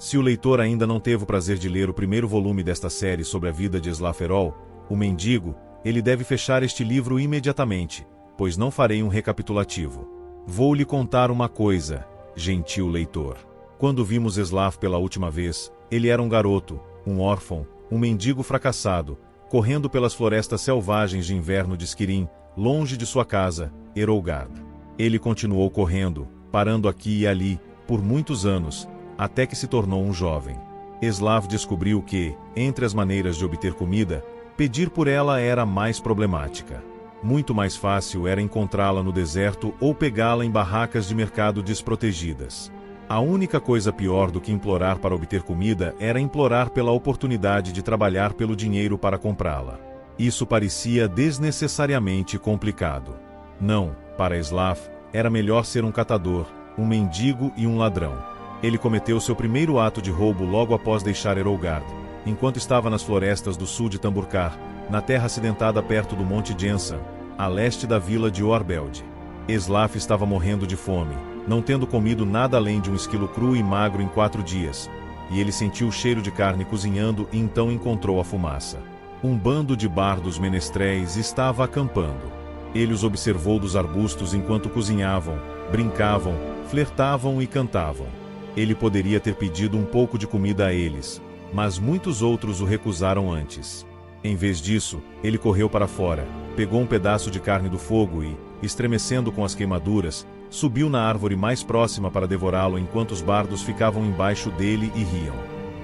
Se o leitor ainda não teve o prazer de ler o primeiro volume desta série sobre a vida de Eslaferol, o mendigo, ele deve fechar este livro imediatamente, pois não farei um recapitulativo. Vou lhe contar uma coisa, gentil leitor. Quando vimos Eslaf pela última vez, ele era um garoto, um órfão, um mendigo fracassado, correndo pelas florestas selvagens de inverno de Skirin, longe de sua casa, Erougard. Ele continuou correndo, parando aqui e ali, por muitos anos, até que se tornou um jovem. Eslaf descobriu que, entre as maneiras de obter comida, pedir por ela era mais problemática. Muito mais fácil era encontrá-la no deserto ou pegá-la em barracas de mercado desprotegidas. A única coisa pior do que implorar para obter comida era implorar pela oportunidade de trabalhar pelo dinheiro para comprá-la. Isso parecia desnecessariamente complicado. Não, para Eslaf, era melhor ser um catador, um mendigo e um ladrão. Ele cometeu seu primeiro ato de roubo logo após deixar Erougard, enquanto estava nas florestas do sul de Tamburkar, na terra acidentada perto do Monte Jensan, a leste da vila de Oarbeld. Eslaf estava morrendo de fome, não tendo comido nada além de um esquilo cru e magro em 4 dias, e ele sentiu o cheiro de carne cozinhando e então encontrou a fumaça. Um bando de bardos menestréis estava acampando. Ele os observou dos arbustos enquanto cozinhavam, brincavam, flertavam e cantavam. Ele poderia ter pedido um pouco de comida a eles, mas muitos outros o recusaram antes. Em vez disso, ele correu para fora, pegou um pedaço de carne do fogo e, estremecendo com as queimaduras, subiu na árvore mais próxima para devorá-lo enquanto os bardos ficavam embaixo dele e riam.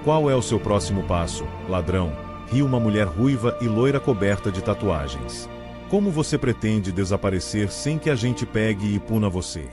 Qual é o seu próximo passo, ladrão? Riu uma mulher ruiva e loira coberta de tatuagens. Como você pretende desaparecer sem que a gente pegue e puna você?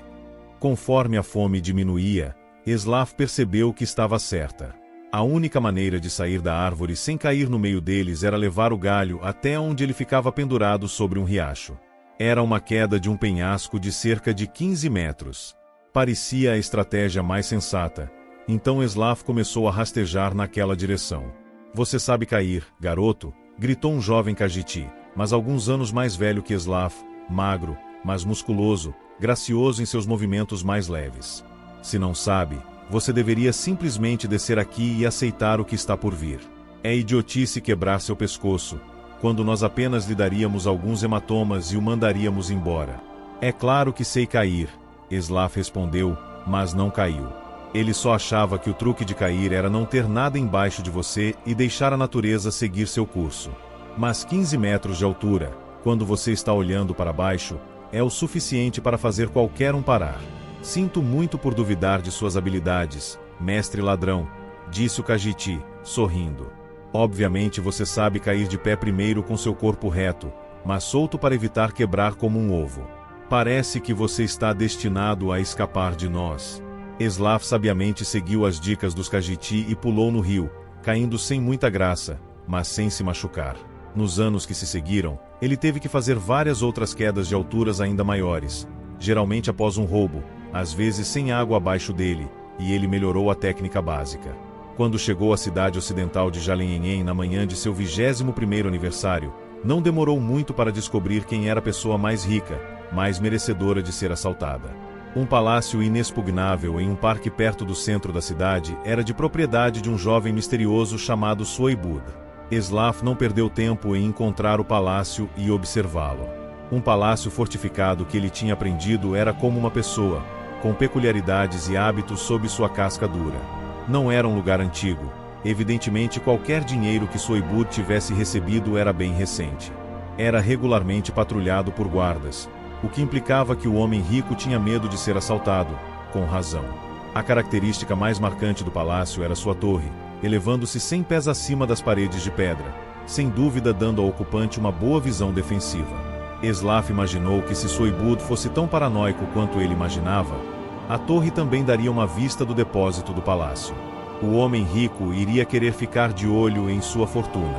Conforme a fome diminuía, Eslaf percebeu que estava certa. A única maneira de sair da árvore sem cair no meio deles era levar o galho até onde ele ficava pendurado sobre um riacho. Era uma queda de um penhasco de cerca de 15 metros. Parecia a estratégia mais sensata, então Eslaf começou a rastejar naquela direção. Você sabe cair, garoto? Gritou um jovem Khajiit, mas alguns anos mais velho que Eslaf, magro, mas musculoso, gracioso em seus movimentos mais leves. Se não sabe, você deveria simplesmente descer aqui e aceitar o que está por vir. É idiotice quebrar seu pescoço, quando nós apenas lhe daríamos alguns hematomas e o mandaríamos embora. É claro que sei cair, Eslaf respondeu, mas não caiu. Ele só achava que o truque de cair era não ter nada embaixo de você e deixar a natureza seguir seu curso. Mas 15 metros de altura, quando você está olhando para baixo, é o suficiente para fazer qualquer um parar. Sinto muito por duvidar de suas habilidades, mestre ladrão, disse o Khajiit, sorrindo. Obviamente você sabe cair de pé primeiro com seu corpo reto, mas solto para evitar quebrar como um ovo. Parece que você está destinado a escapar de nós. Eslaf sabiamente seguiu as dicas dos Khajiit e pulou no rio, caindo sem muita graça, mas sem se machucar. Nos anos que se seguiram, ele teve que fazer várias outras quedas de alturas ainda maiores, geralmente após um roubo, às vezes sem água abaixo dele, e ele melhorou a técnica básica. Quando chegou à cidade ocidental de Jalenhenhen na manhã de seu 21º aniversário, não demorou muito para descobrir quem era a pessoa mais rica, mais merecedora de ser assaltada. Um palácio inexpugnável em um parque perto do centro da cidade era de propriedade de um jovem misterioso chamado Soibud. Eslaf não perdeu tempo em encontrar o palácio e observá-lo. Um palácio fortificado que ele tinha aprendido era como uma pessoa, com peculiaridades e hábitos sob sua casca dura. Não era um lugar antigo. Evidentemente qualquer dinheiro que Soibud tivesse recebido era bem recente. Era regularmente patrulhado por guardas, o que implicava que o homem rico tinha medo de ser assaltado, com razão. A característica mais marcante do palácio era sua torre, elevando-se 100 pés acima das paredes de pedra, sem dúvida dando ao ocupante uma boa visão defensiva. Eslaf imaginou que se Soibud fosse tão paranoico quanto ele imaginava, a torre também daria uma vista do depósito do palácio. O homem rico iria querer ficar de olho em sua fortuna.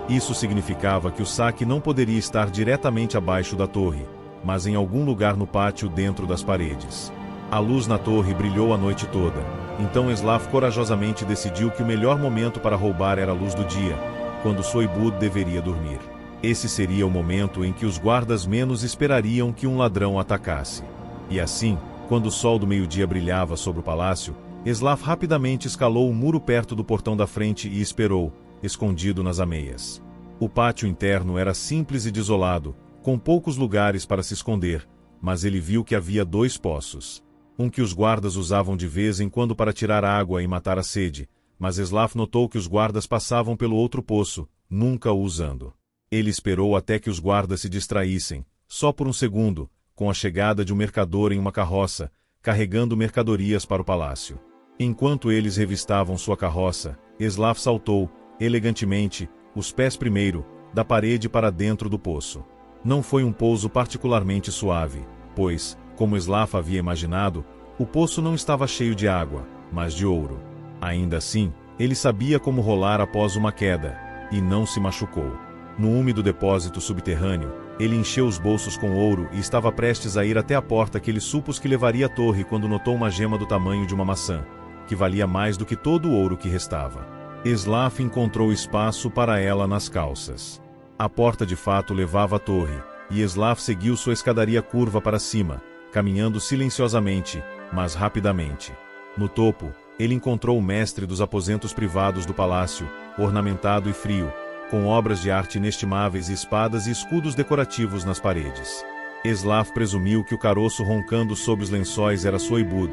Isso significava que o saque não poderia estar diretamente abaixo da torre, mas em algum lugar no pátio dentro das paredes. A luz na torre brilhou a noite toda, então Eslaf corajosamente decidiu que o melhor momento para roubar era a luz do dia, quando Soibud deveria dormir. Esse seria o momento em que os guardas menos esperariam que um ladrão atacasse. E assim, quando o sol do meio-dia brilhava sobre o palácio, Eslaf rapidamente escalou o muro perto do portão da frente e esperou, escondido nas ameias. O pátio interno era simples e desolado, com poucos lugares para se esconder, mas ele viu que havia 2 poços. Um que os guardas usavam de vez em quando para tirar água e matar a sede, mas Eslaf notou que os guardas passavam pelo outro poço, nunca o usando. Ele esperou até que os guardas se distraíssem, só por um segundo, com a chegada de um mercador em uma carroça, carregando mercadorias para o palácio. Enquanto eles revistavam sua carroça, Eslaf saltou, elegantemente, os pés primeiro, da parede para dentro do poço. Não foi um pouso particularmente suave, pois, como Eslaf havia imaginado, o poço não estava cheio de água, mas de ouro. Ainda assim, ele sabia como rolar após uma queda, e não se machucou. No úmido depósito subterrâneo, ele encheu os bolsos com ouro e estava prestes a ir até a porta que ele supôs que levaria à torre quando notou uma gema do tamanho de uma maçã, que valia mais do que todo o ouro que restava. Eslaf encontrou espaço para ela nas calças. A porta de fato levava à torre, e Eslaf seguiu sua escadaria curva para cima, caminhando silenciosamente, mas rapidamente. No topo, ele encontrou o mestre dos aposentos privados do palácio, ornamentado e frio, com obras de arte inestimáveis e espadas e escudos decorativos nas paredes. Eslaf presumiu que o caroço roncando sob os lençóis era Soibud,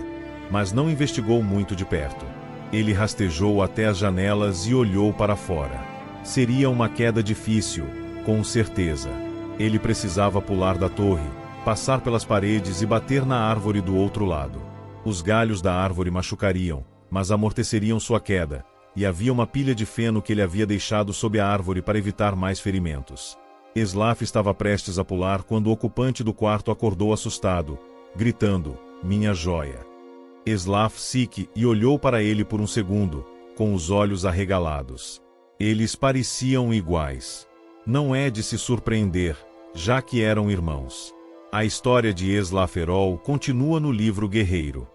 mas não investigou muito de perto. Ele rastejou até as janelas e olhou para fora. Seria uma queda difícil, com certeza. Ele precisava pular da torre, passar pelas paredes e bater na árvore do outro lado. Os galhos da árvore machucariam, mas amorteceriam sua queda, e havia uma pilha de feno que ele havia deixado sob a árvore para evitar mais ferimentos. Eslaf estava prestes a pular quando o ocupante do quarto acordou assustado, gritando, "Minha joia!" Eslaf seque e olhou para ele por um segundo, com os olhos arregalados. Eles pareciam iguais. Não é de se surpreender, já que eram irmãos. A história de Eslaferol continua no livro Guerreiro.